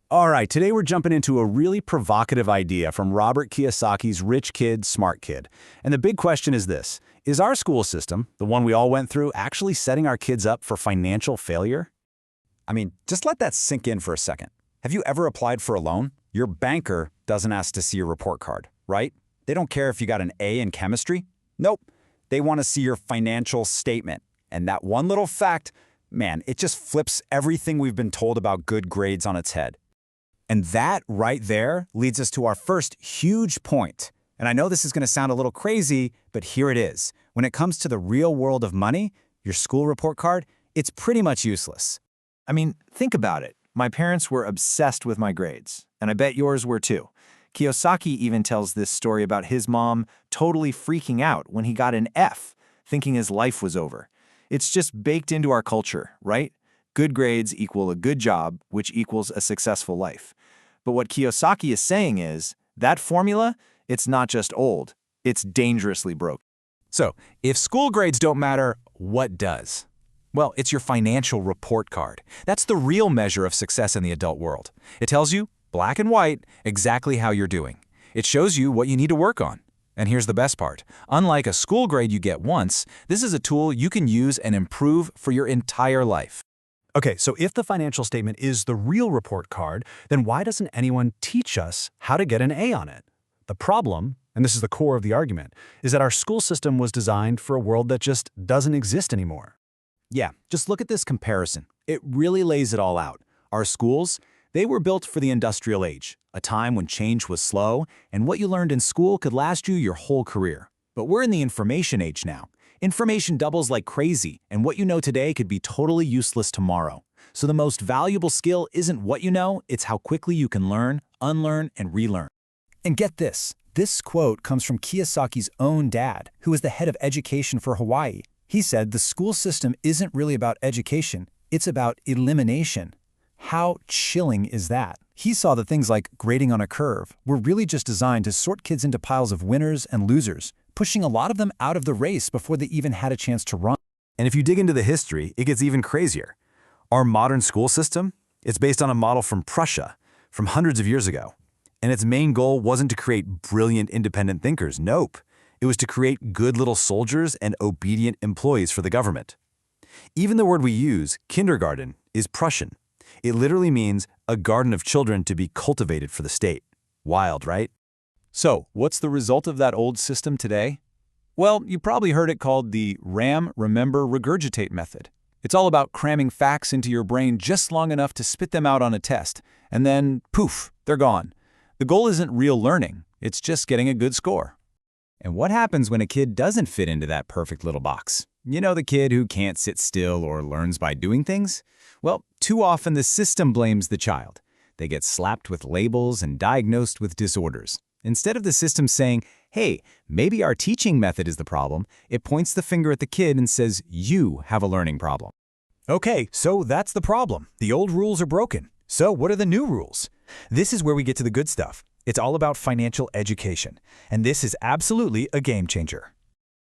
All right, today we're jumping into a really provocative idea from Robert Kiyosaki's Rich Kid, Smart Kid. And the big question is this: is our school system, the one we all went through, actually setting our kids up for financial failure? Just let that sink in for a second. Have you ever applied for a loan? Your banker doesn't ask to see your report card, right? They don't care if you got an A in chemistry. Nope. They want to see your financial statement. And that one little fact, man, it just flips everything we've been told about good grades on its head. And that right there leads us to our first huge point. And I know this is going to sound a little crazy, but here it is. When it comes to the real world of money, your school report card, it's pretty much useless. Think about it. My parents were obsessed with my grades, and I bet yours were too. Kiyosaki even tells this story about his mom totally freaking out when he got an F, thinking his life was over. It's just baked into our culture, right? Good grades equal a good job, which equals a successful life. But what Kiyosaki is saying is, that formula, it's not just old, it's dangerously broken. So, if school grades don't matter, what does? Well, it's your financial report card. That's the real measure of success in the adult world. It tells you, black and white, exactly how you're doing. It shows you what you need to work on. And here's the best part. Unlike a school grade you get once, this is a tool you can use and improve for your entire life. Okay, so if the financial statement is the real report card, then why doesn't anyone teach us how to get an A on it? The problem, and this is the core of the argument, is that our school system was designed for a world that just doesn't exist anymore. Yeah, just look at this comparison. It really lays it all out. Our schools, they were built for the industrial age, a time when change was slow, and what you learned in school could last you your whole career. But we're in the information age now. Information doubles like crazy, and what you know today could be totally useless tomorrow. So the most valuable skill isn't what you know, it's how quickly you can learn, unlearn, and relearn. And get this quote comes from Kiyosaki's own dad, who was the head of education for Hawaii. He said the school system isn't really about education, it's about elimination. How chilling is that? He saw that things like grading on a curve were really just designed to sort kids into piles of winners and losers, pushing a lot of them out of the race before they even had a chance to run. And if you dig into the history, it gets even crazier. Our modern school system, it's based on a model from Prussia, from hundreds of years ago. And its main goal wasn't to create brilliant independent thinkers, nope. It was to create good little soldiers and obedient employees for the government. Even the word we use, kindergarten, is Prussian. It literally means a garden of children to be cultivated for the state. Wild, right? So, what's the result of that old system today? Well, you probably heard it called the RAM, Remember, Regurgitate method. It's all about cramming facts into your brain just long enough to spit them out on a test, and then, poof, they're gone. The goal isn't real learning, it's just getting a good score. And what happens when a kid doesn't fit into that perfect little box? You know, the kid who can't sit still or learns by doing things? Well, too often the system blames the child. They get slapped with labels and diagnosed with disorders. Instead of the system saying, hey, maybe our teaching method is the problem, it points the finger at the kid and says, you have a learning problem. Okay, so that's the problem. The old rules are broken. So what are the new rules? This is where we get to the good stuff. It's all about financial education. And this is absolutely a game changer.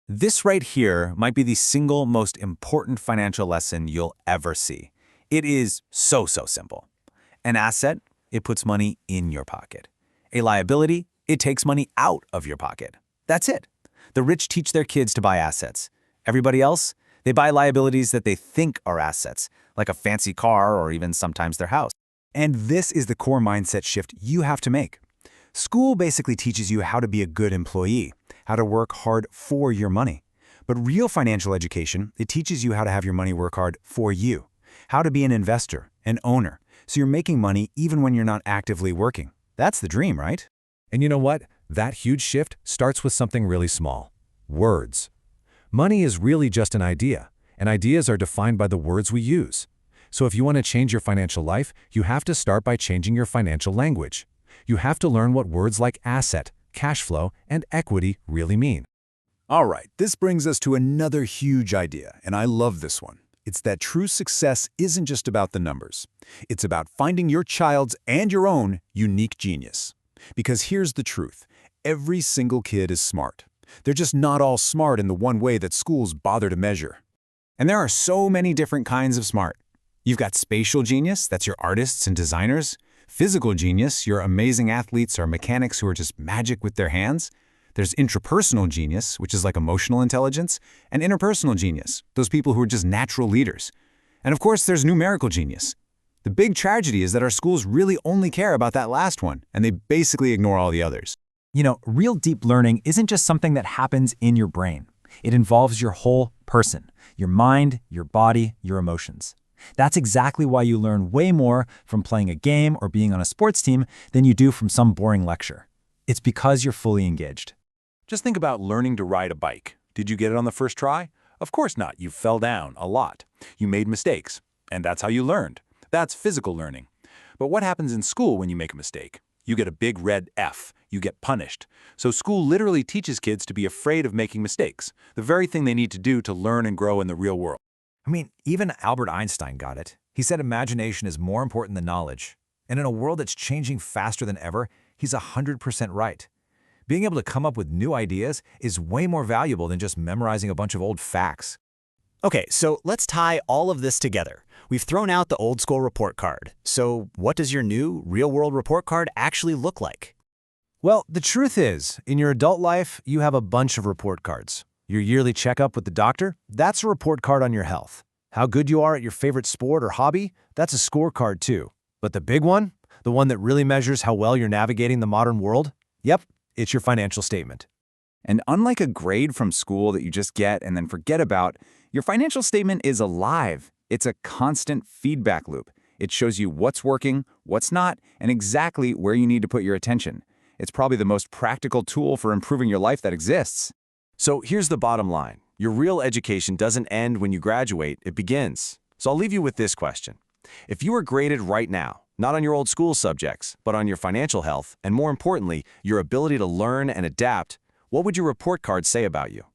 This right here might be the single most important financial lesson you'll ever see. It is so simple. An asset, it puts money in your pocket. A liability, it takes money out of your pocket. That's it. The rich teach their kids to buy assets. Everybody else, they buy liabilities that they think are assets, like a fancy car or even sometimes their house. And this is the core mindset shift you have to make. School basically teaches you how to be a good employee, how to work hard for your money. But real financial education, it teaches you how to have your money work hard for you, how to be an investor, an owner, so you're making money even when you're not actively working. That's the dream, right? And you know what? That huge shift starts with something really small. Words. Money is really just an idea, and ideas are defined by the words we use. So if you want to change your financial life, you have to start by changing your financial language. You have to learn what words like asset, cash flow, and equity really mean. All right, this brings us to another huge idea, and I love this one. It's that true success isn't just about the numbers. It's about finding your child's and your own unique genius. Because here's the truth. Every single kid is smart. They're just not all smart in the one way that schools bother to measure. And there are so many different kinds of smart. You've got spatial genius, that's your artists and designers, physical genius, your amazing athletes or mechanics who are just magic with their hands. There's intrapersonal genius, which is like emotional intelligence, and interpersonal genius, those people who are just natural leaders. And of course, there's numerical genius. The big tragedy is that our schools really only care about that last one, and they basically ignore all the others. You know, real deep learning isn't just something that happens in your brain. It involves your whole person, your mind, your body, your emotions. That's exactly why you learn way more from playing a game or being on a sports team than you do from some boring lecture. It's because you're fully engaged. Just think about learning to ride a bike. Did you get it on the first try? Of course not. You fell down a lot. You made mistakes, and that's how you learned. That's physical learning. But what happens in school when you make a mistake? You get a big red F. You get punished. So school literally teaches kids to be afraid of making mistakes, the very thing they need to do to learn and grow in the real world. I mean, even Albert Einstein got it. He said imagination is more important than knowledge. And in a world that's changing faster than ever, he's 100% right. Being able to come up with new ideas is way more valuable than just memorizing a bunch of old facts. Okay, so let's tie all of this together. We've thrown out the old school report card. So what does your new real-world report card actually look like? Well, the truth is, in your adult life, you have a bunch of report cards. Your yearly checkup with the doctor, that's a report card on your health. How good you are at your favorite sport or hobby, that's a scorecard too. But the big one, the one that really measures how well you're navigating the modern world, yep, it's your financial statement. And unlike a grade from school that you just get and then forget about, your financial statement is alive. It's a constant feedback loop. It shows you what's working, what's not, and exactly where you need to put your attention. It's probably the most practical tool for improving your life that exists. So here's the bottom line. Your real education doesn't end when you graduate, it begins. So I'll leave you with this question. If you were graded right now, not on your old school subjects, but on your financial health, and more importantly, your ability to learn and adapt, what would your report card say about you?